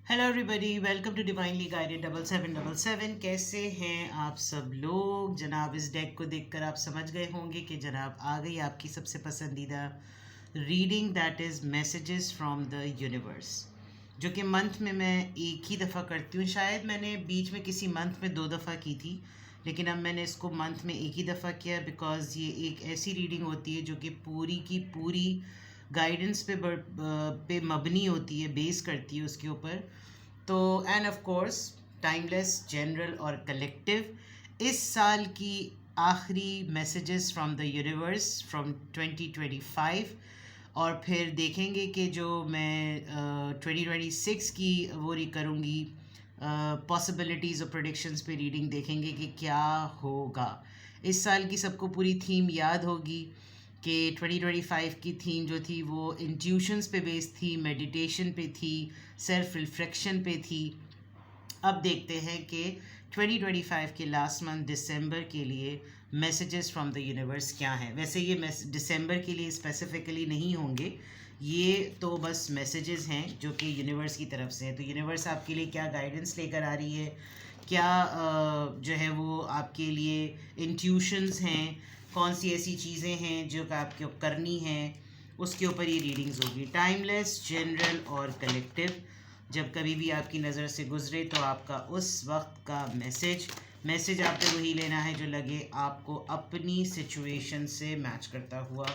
Hello everybody, welcome to divinely guided 7777। कैसे हैं आप सब लोग? जनाब, इस डेक को देखकर आप समझ गए होंगे कि जनाब आ गई आपकी सबसे पसंदीदा reading, that is messages from the universe, जो कि मंथ में मैं एक ही दफ़ा करती हूँ। शायद मैंने बीच में किसी मंथ में 2 दफ़ा की थी, लेकिन अब मैंने इसको मंथ में एक ही दफ़ा किया बिकॉज़ ये एक ऐसी रीडिंग होती है जो कि पूरी की पूरी गाइडेंस पे मबनी होती है, बेस करती है उसके ऊपर। तो end of course timeless, general और कलेक्टिव। इस साल की आखिरी messages from the universe from 2025, और फिर देखेंगे कि जो मैं 2026 की वो करूँगी, पॉसिबिलिटीज़ और प्रोडिक्शंस पे रीडिंग देखेंगे कि क्या होगा। इस साल की सबको पूरी थीम याद होगी कि 2025 की थीम जो थी वो इंट्यूशंस पे बेस्ड थी, मेडिटेशन पे थी, सेल्फ रिफ्लेक्शन पे थी। अब देखते हैं कि 2025 के लास्ट मंथ दिसंबर के लिए मैसेजेस फ्रॉम द यूनिवर्स क्या हैं। वैसे ये दिसंबर के लिए स्पेसिफिकली नहीं होंगे, ये तो बस मैसेजेस हैं जो कि यूनिवर्स की तरफ से हैं। तो यूनिवर्स आपके लिए क्या गाइडेंस लेकर आ रही है, क्या जो है वो आपके लिए इंट्यूशंस हैं, कौन सी ऐसी चीज़ें हैं जो कि आपको करनी हैं, उसके ऊपर ये रीडिंग्स होगी। टाइमलेस, जनरल और कलेक्टिव। जब कभी भी आपकी नज़र से गुजरे तो आपका उस वक्त का मैसेज आपको वही लेना है जो लगे आपको अपनी सिचुएशन से मैच करता हुआ।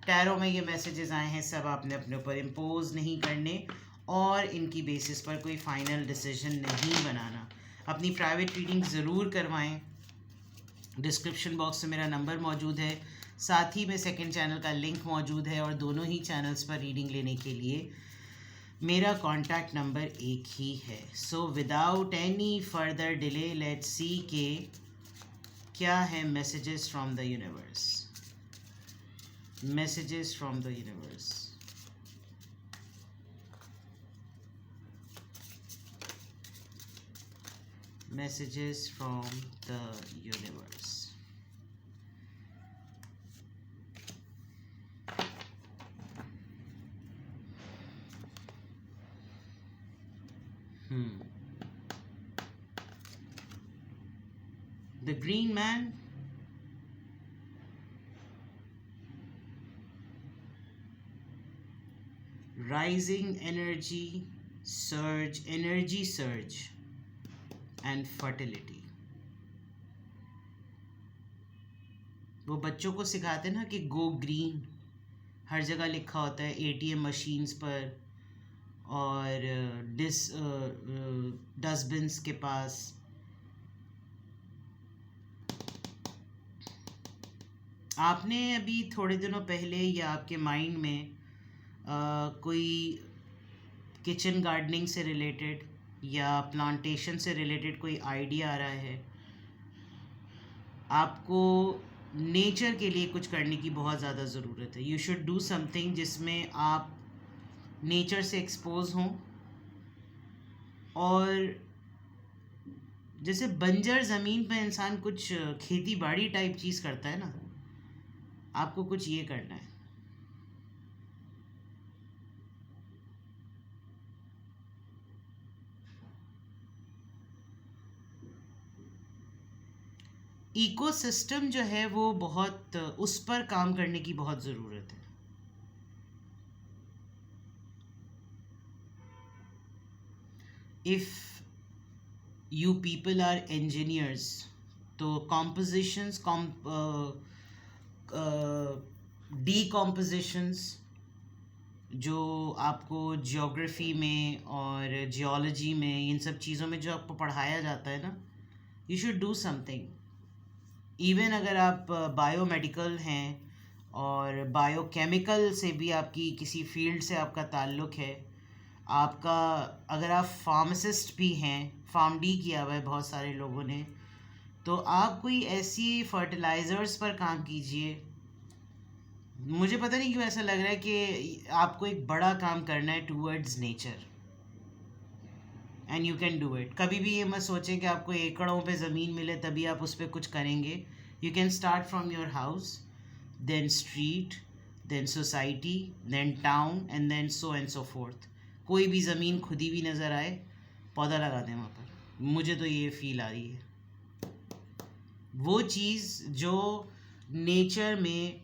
टैरो में ये मैसेजेस आए हैं, सब आपने अपने ऊपर इम्पोज नहीं करने और इनकी बेसिस पर कोई फाइनल डिसीजन नहीं बनाना। अपनी प्राइवेट रीडिंग ज़रूर करवाएं। डिस्क्रिप्शन बॉक्स में मेरा नंबर मौजूद है, साथ ही में सेकंड चैनल का लिंक मौजूद है, और दोनों ही चैनल्स पर रीडिंग लेने के लिए मेरा कॉन्टैक्ट नंबर एक ही है। So without any further delay let's see के क्या है messages from the universe. Messages from the universe. Messages from the universe. The green man, rising energy, energy surge and fertility। वो बच्चों को सिखाते ना कि गो ग्रीन, हर जगह लिखा होता है, एटीएम मशीन्स पर और डस्टबिन्स के पास। आपने अभी थोड़े दिनों पहले या आपके माइंड में कोई किचन गार्डनिंग से रिलेटेड या प्लांटेशन से रिलेटेड कोई आइडिया आ रहा है? आपको नेचर के लिए कुछ करने की बहुत ज़्यादा ज़रूरत है। यू शुड डू समथिंग जिसमें आप नेचर से एक्सपोज हों, और जैसे बंजर ज़मीन पे इंसान कुछ खेती बाड़ी टाइप चीज़ करता है ना, आपको कुछ ये करना है। इकोसिस्टम जो है वो बहुत, उस पर काम करने की बहुत ज़रूरत है। If you people are engineers, तो कॉम्पोजिशंस, डीकॉम्पोजिशंस जो आपको जियोग्राफी में और जियोलॉजी में, इन सब चीज़ों में जो आपको पढ़ाया जाता है ना, you should do something. Even अगर आप बायोमेडिकल हैं और बायोकेमिकल से भी आपकी किसी फील्ड से आपका ताल्लुक़ है, आपका, अगर आप फार्मासिस्ट भी हैं, फार्मडी किया हुआ है बहुत सारे लोगों ने, तो आप कोई ऐसी फर्टिलाइज़र्स पर काम कीजिए। मुझे पता नहीं क्यों ऐसा लग रहा है कि आपको एक बड़ा काम करना है towards nature, and you can do it. कभी भी ये मत सोचें कि आपको एकड़ों पे ज़मीन मिले तभी आप उस पर कुछ करेंगे। You can start from your house, then street, then society, then town, and then so and so forth. कोई भी ज़मीन खुदी हुई नज़र आए पौधा लगा दें वहाँ पर। मुझे तो ये फील आ रही है, वो चीज़ जो नेचर में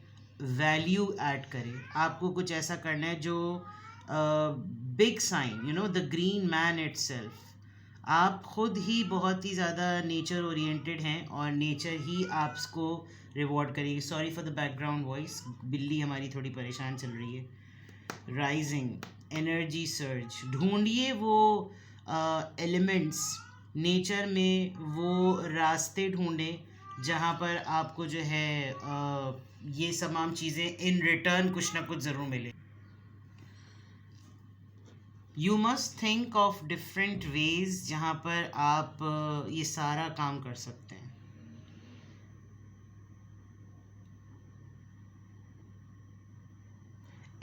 वैल्यू ऐड करे। आपको कुछ ऐसा करना है जो big sign, the green man itself. आप खुद ही बहुत ही ज़्यादा नेचर ओरिएंटेड हैं और नेचर ही आपको रिवॉर्ड करेगी। Sorry for the background voice, बिल्ली हमारी थोड़ी परेशान चल रही है। राइजिंग एनर्जी सर्ज, ढूंढिए वो एलिमेंट्स नेचर में, वो रास्ते ढूंढें जहाँ पर आपको जो है ये तमाम चीज़ें इन रिटर्न कुछ ना कुछ ज़रूर मिले। You must think of different ways जहाँ पर आप ये सारा काम कर सकते हैं।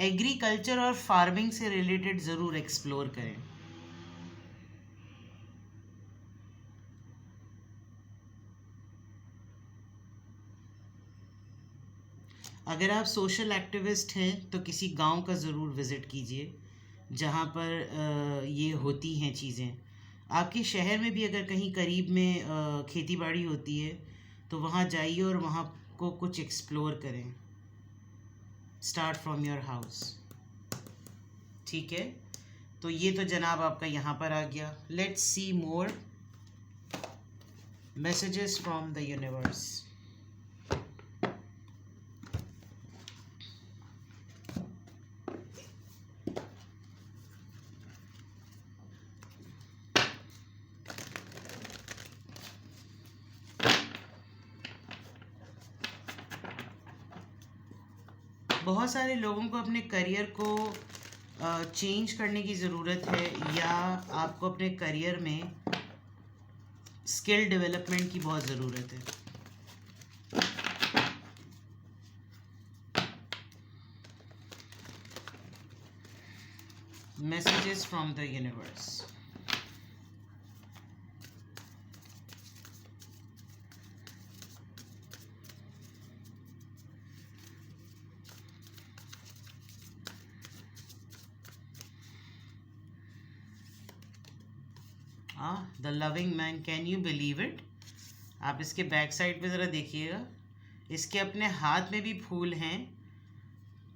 एग्रीकल्चर और फार्मिंग से रिलेटेड ज़रूर एक्सप्लोर करें। अगर आप सोशल एक्टिविस्ट हैं तो किसी गांव का ज़रूर विज़िट कीजिए जहाँ पर ये होती हैं चीज़ें। आपके शहर में भी अगर कहीं करीब में खेती बाड़ी होती है तो वहाँ जाइए और वहाँ को कुछ एक्सप्लोर करें। स्टार्ट फ्रॉम योर हाउस, ठीक है। तो ये तो जनाब आपका यहाँ पर आ गया। Let's see more messages from the universe. बहुत सारे लोगों को अपने करियर को चेंज करने की ज़रूरत है, या आपको अपने करियर में स्किल डेवलपमेंट की बहुत ज़रूरत है। Messages from the universe. The loving man, can you believe it. आप इसके बैक साइड पे ज़रा देखिएगा, इसके अपने हाथ में भी फूल हैं।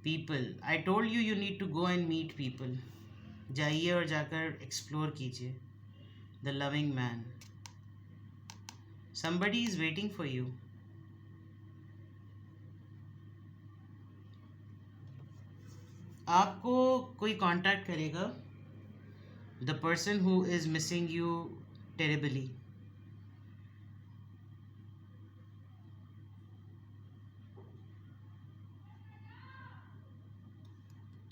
People, I told you, you need to go and meet people. जाइए और जाकर एक्सप्लोर कीजिए। The loving man, somebody is waiting for you. आपको कोई कांटेक्ट करेगा। The person who is missing you terribly.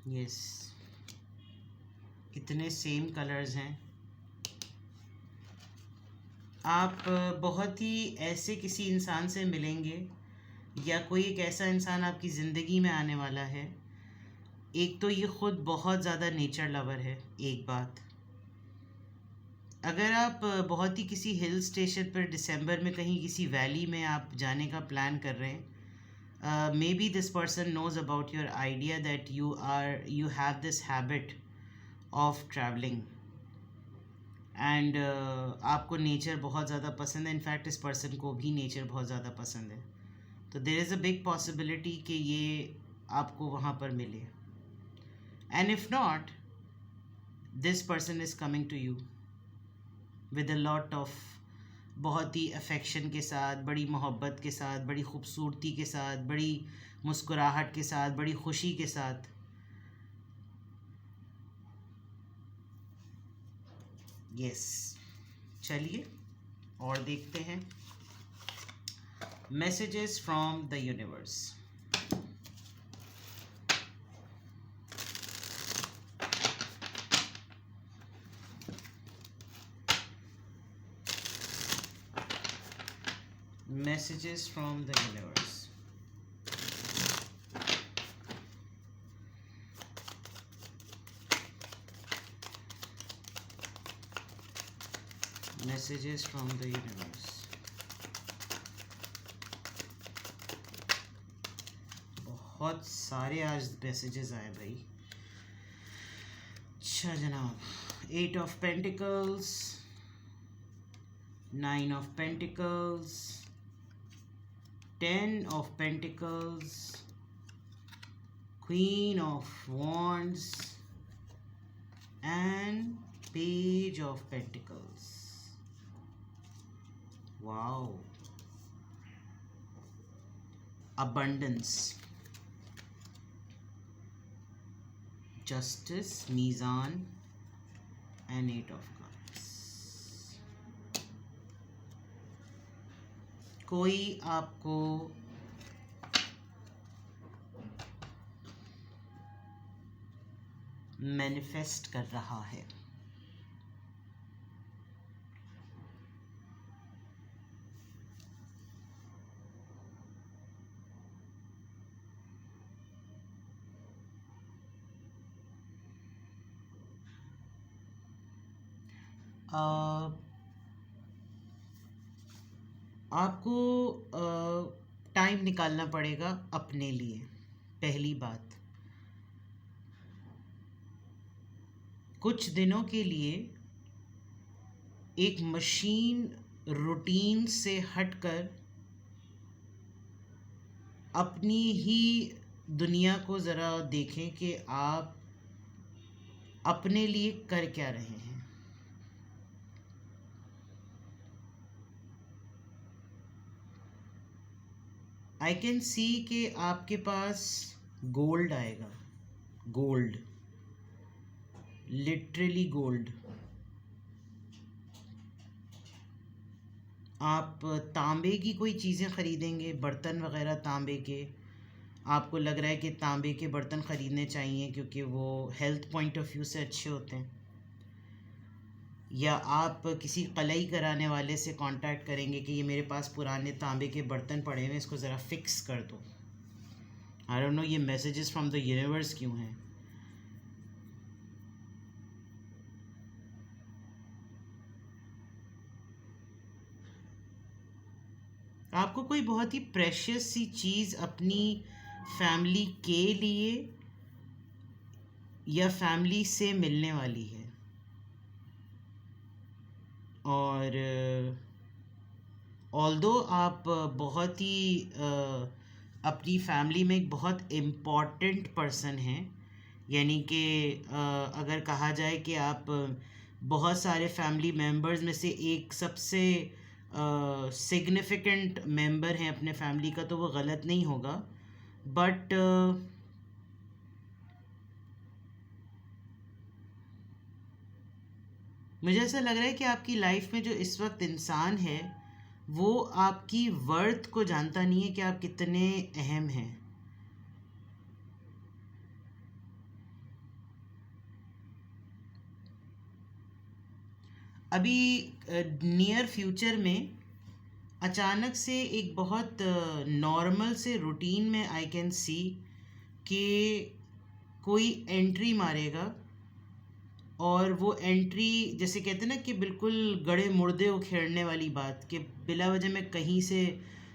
Yes, इतने सेम कलर्स हैं। आप बहुत ही ऐसे किसी इंसान से मिलेंगे, या कोई एक ऐसा इंसान आपकी ज़िंदगी में आने वाला है। एक तो ये खुद बहुत ज़्यादा नेचर लवर है। एक बात, अगर आप बहुत ही किसी हिल स्टेशन पर दिसंबर में कहीं किसी वैली में आप जाने का प्लान कर रहे हैं, maybe this person knows about your idea that you have this habit of travelling, and आपको नेचर बहुत ज़्यादा पसंद है। इनफैक्ट इस पर्सन को भी नेचर बहुत ज़्यादा पसंद है। तो there is a big possibility कि ये आपको वहाँ पर मिले। And if not, this person is coming to you with a lot of, बहुत ही अफेक्शन के साथ, बड़ी मोहब्बत के साथ, बड़ी खूबसूरती के साथ, बड़ी मुस्कुराहट के साथ, बड़ी खुशी के साथ। यस, चलिए और देखते हैं messages from the universe. Messages from the universe. Messages from the universe. बहुत सारे आज मैसेजेस आए भाई। अच्छा जनाब, 8 of Pentacles, 9 of Pentacles, 10 of Pentacles, Queen of Wands, and Page of Pentacles. Wow. Abundance, Justice, Mizan, and 8 of Cups. कोई आपको manifest कर रहा है। आपको टाइम निकालना पड़ेगा अपने लिए। पहली बात, कुछ दिनों के लिए एक मशीन रूटीन से हटकर अपनी ही दुनिया को ज़रा देखें कि आप अपने लिए कर क्या रहे हैं। आई कैन सी कि आपके पास गोल्ड आएगा, गोल्ड, लिटरली गोल्ड। आप तांबे की कोई चीज़ें ख़रीदेंगे, बर्तन वग़ैरह तांबे के। आपको लग रहा है कि तांबे के बर्तन ख़रीदने चाहिए क्योंकि वो हेल्थ पॉइंट ऑफ व्यू से अच्छे होते हैं। या आप किसी कलई कराने वाले से कांटेक्ट करेंगे कि ये मेरे पास पुराने तांबे के बर्तन पड़े हैं, इसको ज़रा फिक्स कर दो। आई डोंट नो ये मैसेजेस फ्रॉम द यूनिवर्स क्यों हैं। आपको कोई बहुत ही प्रेशियस सी चीज़ अपनी फैमिली के लिए या फैमिली से मिलने वाली है, और ऑल्दो आप बहुत ही अपनी फैमिली में एक बहुत इम्पॉर्टेंट पर्सन हैं, यानी कि अगर कहा जाए कि आप बहुत सारे फैमिली मेम्बर्स में से एक सबसे सिग्निफिकेंट मेंबर हैं अपने फैमिली का, तो वो गलत नहीं होगा। बट मुझे ऐसा लग रहा है कि आपकी लाइफ में जो इस वक्त इंसान है वो आपकी वर्थ को जानता नहीं है कि आप कितने अहम हैं। अभी नियर फ्यूचर में अचानक से एक बहुत नॉर्मल से रूटीन में आई कैन सी कि कोई एंट्री मारेगा, और वो एंट्री जैसे कहते हैं ना कि बिल्कुल गड़े मुर्दे उखेड़ने वाली बात, कि बिला वजह में कहीं से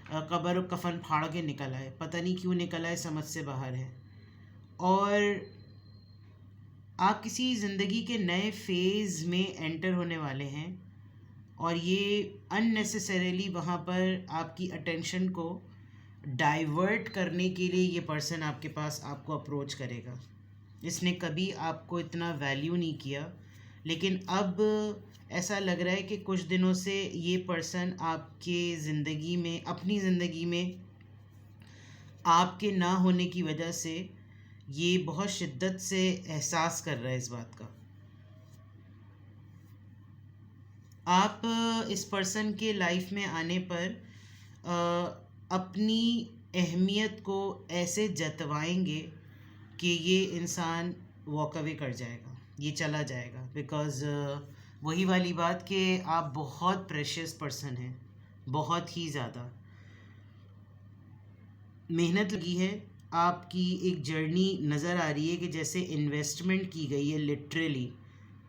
कब्र और कफन फाड़ के निकल आए, पता नहीं क्यों निकल आए, समझ से बाहर है। और आप किसी ज़िंदगी के नए फेज़ में एंटर होने वाले हैं, और ये अननेसेसरीली वहाँ पर आपकी अटेंशन को डाइवर्ट करने के लिए ये पर्सन आपके पास आपको अप्रोच करेगा। इसने कभी आपको इतना वैल्यू नहीं किया, लेकिन अब ऐसा लग रहा है कि कुछ दिनों से ये पर्सन आपके ज़िंदगी में, अपनी ज़िंदगी में आपके ना होने की वजह से ये बहुत शिद्दत से एहसास कर रहा है इस बात का। आप इस पर्सन के लाइफ में आने पर अपनी अहमियत को ऐसे जतवाएंगे कि ये इंसान वॉक अवे कर जाएगा, ये चला जाएगा। बिकॉज़ वही वाली बात कि आप बहुत प्रेशियस पर्सन हैं, बहुत ही ज़्यादा मेहनत लगी है, आपकी एक जर्नी नज़र आ रही है कि जैसे इन्वेस्टमेंट की गई है लिटरली,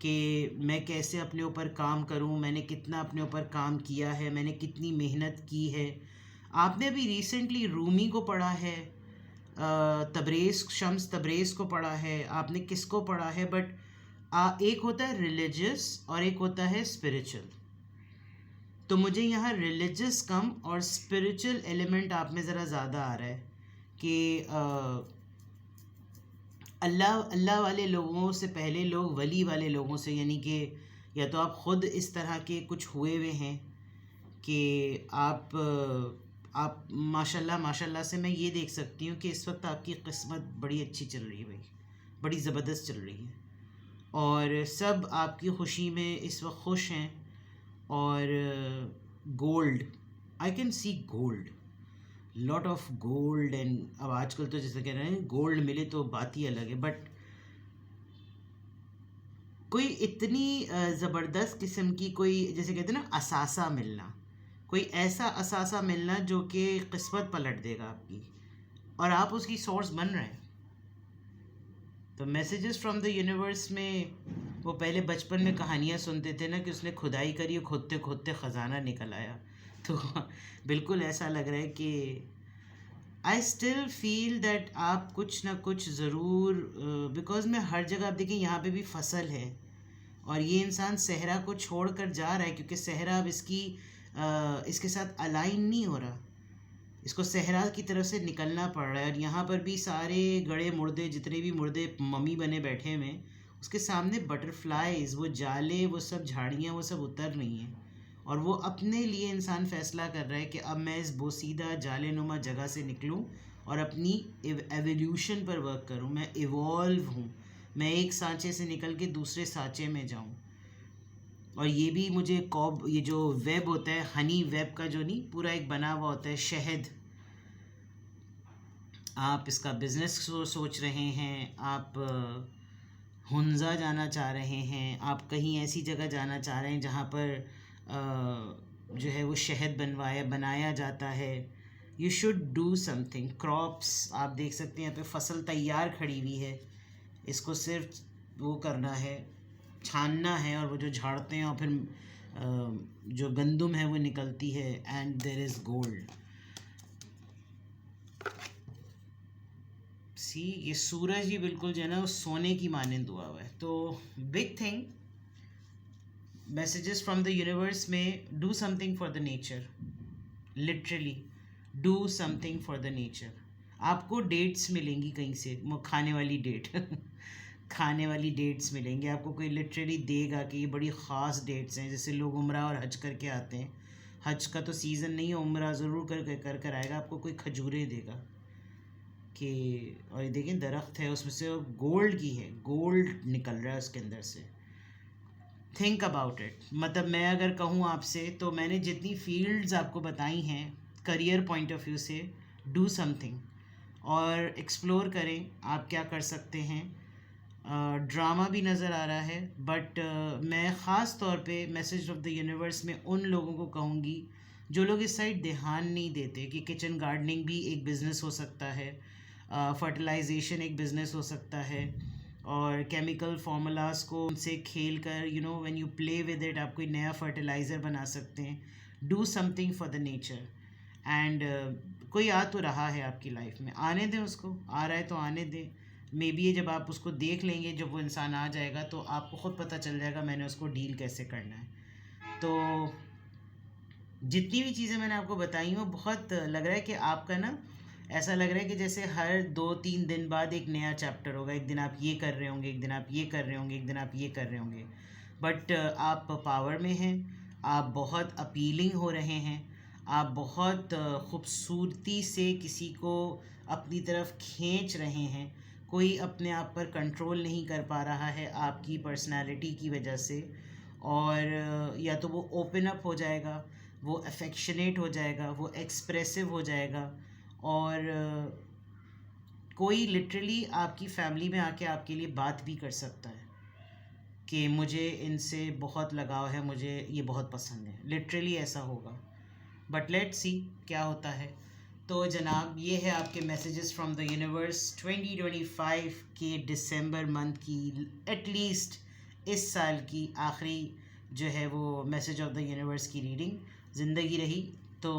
कि मैं कैसे अपने ऊपर काम करूं, मैंने कितना अपने ऊपर काम किया है, मैंने कितनी मेहनत की है। आपने अभी रिसेंटली रूमी को पढ़ा है, तबरेज़, शम्स तबरेज़ को पढ़ा है, आपने किसको पढ़ा है, बट एक होता है रिलीजियस और एक होता है स्पिरिचुअल। तो मुझे यहाँ रिलीजियस कम और स्पिरिचुअल एलिमेंट आप में ज़रा ज़्यादा आ रहा है कि अल्लाह अल्लाह वाले लोगों से पहले लोग वली वाले लोगों से, यानी कि या तो आप ख़ुद इस तरह के कुछ हुए हुए हैं कि आप माशाल्लाह माशाल्लाह से मैं ये देख सकती हूँ कि इस वक्त आपकी किस्मत बड़ी अच्छी चल रही है भाई, बड़ी ज़बरदस्त चल रही है और सब आपकी खुशी में इस वक्त खुश हैं। और gold, I can see gold, lot of gold. And अब आजकल तो जैसे कह रहे हैं गोल्ड मिले तो बात ही अलग है, बट कोई इतनी ज़बरदस्त किस्म की कोई जैसे कहते हैं ना असासा मिलना, कोई ऐसा असासा मिलना जो कि किस्मत पलट देगा आपकी और आप उसकी सोर्स बन रहे हैं। तो मैसेजेस फ्रॉम द यूनिवर्स में वो पहले बचपन में कहानियाँ सुनते थे ना कि उसने खुदाई करी और खोदते खोदते ख़जाना निकल आया, तो बिल्कुल ऐसा लग रहा है कि आई स्टिल फील दैट आप कुछ ना कुछ ज़रूर, बिकॉज मैं हर जगह आप देखिए यहाँ पे भी फसल है और ये इंसान सहरा को छोड़ कर जा रहा है क्योंकि सहरा अब इसके साथ अलाइन नहीं हो रहा, इसको सहरा की तरफ से निकलना पड़ रहा है। और यहाँ पर भी सारे गड़े मुर्दे, जितने भी मुर्दे मम्मी बने बैठे हुए हैं, उसके सामने बटरफ्लाइज, वो जाले, वो सब झाड़ियाँ, वो सब उतर रही हैं और वो अपने लिए इंसान फ़ैसला कर रहा है कि अब मैं इस बोसीदा जाले नुमा जगह से निकलूं और अपनी एवोल्यूशन पर वर्क करूं। मैं इवॉल्व हूं, मैं एक सांचे से निकल के दूसरे सांचे में जाऊं। और ये भी मुझे कॉब, ये जो वेब होता है हनी वेब का, जो नहीं पूरा एक बना हुआ होता है शहद, आप इसका बिज़नेस सोच रहे हैं, आप हुंजा जाना चाह रहे हैं, आप कहीं ऐसी जगह जाना चाह रहे हैं जहाँ पर जो है वो शहद बनाया जाता है, you should do something. Crops आप देख सकते हैं, यहाँ पे फसल तैयार खड़ी हुई है, इसको सिर्फ वो करना है, छानना है और वो जो झाड़ते हैं और फिर जो गंदुम है वो निकलती है एंड देयर इज़ गोल्ड। सी ये सूरज ही बिल्कुल जो है ना वो सोने की मानंद हुआ हुआ है। तो big thing messages from the universe में, do something for the nature, literally do something for the nature. आपको डेट्स मिलेंगी कहीं से, खाने वाली डेट खाने वाली डेट्स मिलेंगी आपको, कोई लिटरली देगा कि ये बड़ी ख़ास डेट्स हैं। जैसे लोग उम्रा और हज करके आते हैं, हज का तो सीज़न नहीं है, उम्रा ज़रूर कर आएगा, आपको कोई खजूरें देगा कि, और ये देखें दरख्त है उसमें से गोल्ड की है, गोल्ड निकल रहा है उसके अंदर से। Think about it. मतलब मैं अगर कहूँ आपसे, तो मैंने जितनी फील्ड्स आपको बताई हैं करियर पॉइंट ऑफ व्यू से, डू समथिंग और एक्सप्लोर करें आप क्या कर सकते हैं। ड्रामा भी नज़र आ रहा है, बट मैं ख़ास तौर पे मैसेज ऑफ द यूनिवर्स में उन लोगों को कहूँगी जो लोग इस साइड ध्यान नहीं देते कि किचन गार्डनिंग भी एक बिज़नेस हो सकता है, फर्टिलाइजेशन एक बिज़नेस हो सकता है, और केमिकल फार्मूलाज को उनसे खेल कर, you know, when you play with it, आप कोई नया फर्टिलाइज़र बना सकते हैं। Do something for the nature and कोई आ तो रहा है आपकी लाइफ में, आने दें उसको, आ रहा है तो आने दें। मे बी ये जब आप उसको देख लेंगे, जब वो इंसान आ जाएगा तो आपको ख़ुद पता चल जाएगा मैंने उसको डील कैसे करना है। तो जितनी भी चीज़ें मैंने आपको बताई वो बहुत लग रहा है कि आपका ना, ऐसा लग रहा है कि जैसे हर 2-3 दिन बाद एक नया चैप्टर होगा, एक दिन आप ये कर रहे होंगे, एक दिन आप ये कर रहे होंगे, एक दिन आप ये कर रहे होंगे, बट आप पावर में हैं, आप बहुत अपीलिंग हो रहे हैं, आप बहुत ख़ूबसूरती से किसी को अपनी तरफ खींच रहे हैं, कोई अपने आप पर कंट्रोल नहीं कर पा रहा है आपकी पर्सनालिटी की वजह से, और या तो वो ओपन अप हो जाएगा, वो अफेक्शनेट हो जाएगा, वो एक्सप्रेसिव हो जाएगा, और कोई लिटरली आपकी फैमिली में आके आपके लिए बात भी कर सकता है कि मुझे इनसे बहुत लगाव है, मुझे ये बहुत पसंद है, लिटरली ऐसा होगा। बट लेट्स सी क्या होता है। तो जनाब ये है आपके मैसेजेस फ्रॉम द यूनिवर्स 2025 के दिसंबर मंथ की, एटलीस्ट इस साल की आखिरी जो है वो मैसेज ऑफ द यूनिवर्स की रीडिंग। ज़िंदगी रही तो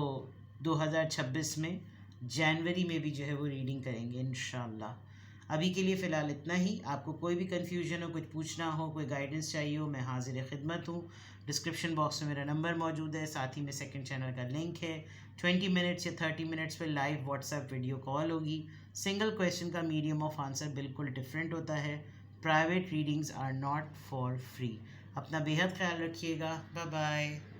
2026 में जनवरी में भी जो है वो रीडिंग करेंगे इंशाल्लाह। अभी के लिए फ़िलहाल इतना ही। आपको कोई भी कन्फ्यूजन हो, कुछ पूछना हो, कोई गाइडेंस चाहिए हो, मैं हाजिर खिदमत हूँ। डिस्क्रिप्शन बॉक्स में मेरा नंबर मौजूद है, साथ ही में सेकंड चैनल का लिंक है। 20 मिनट्स या 30 मिनट्स पे लाइव व्हाट्सएप वीडियो कॉल होगी। सिंगल क्वेश्चन का मीडियम ऑफ आंसर बिल्कुल डिफरेंट होता है। Private readings are not for free. अपना बेहद ख्याल रखिएगा। Bye bye.